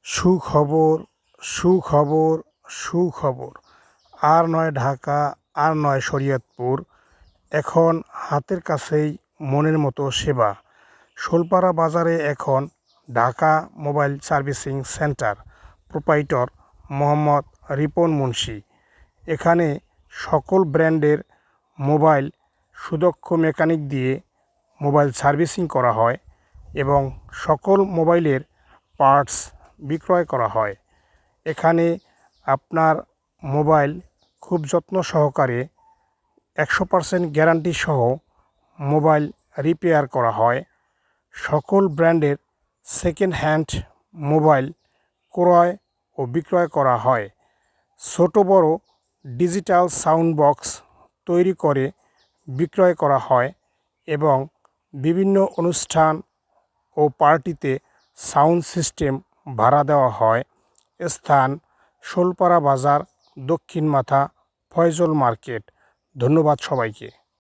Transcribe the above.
সুখবর, সুখবর, সুখবর। আর নয় ঢাকা, আর নয় শরীয়তপুর, এখন হাতের কাছেই মনের মতো সেবা। শোলপাড়া বাজারে এখন Dhaka mobile servicing centre, proprietor Mohammad Ripon Munshi. এখানে সকল ব্র্যান্ডের মোবাইল সুদক্ষ মেকানিক দিয়ে মোবাইল সার্ভিসিং করা হয় এবং সকল মোবাইলের পার্টস বিক্রয় করা হয়। এখানে আপনার মোবাইল খুব যত্ন সহকারে 100% গ্যারান্টি সহ মোবাইল রিপেয়ার করা হয়। সকল ব্র্যান্ডের সেকেন্ড হ্যান্ড মোবাইল ক্রয় ও বিক্রয় করা হয়। ছোট বড় ডিজিটাল সাউন্ড বক্স তৈরি করে বিক্রয় করা হয় এবং বিভিন্ন অনুষ্ঠান ও পার্টিতে সাউন্ড সিস্টেম ভাড়া দেওয়া হয়। স্থান শোলপাড়া বাজার, দক্ষিণ মাথা, ফয়জল মার্কেট। ধন্যবাদ সবাইকে।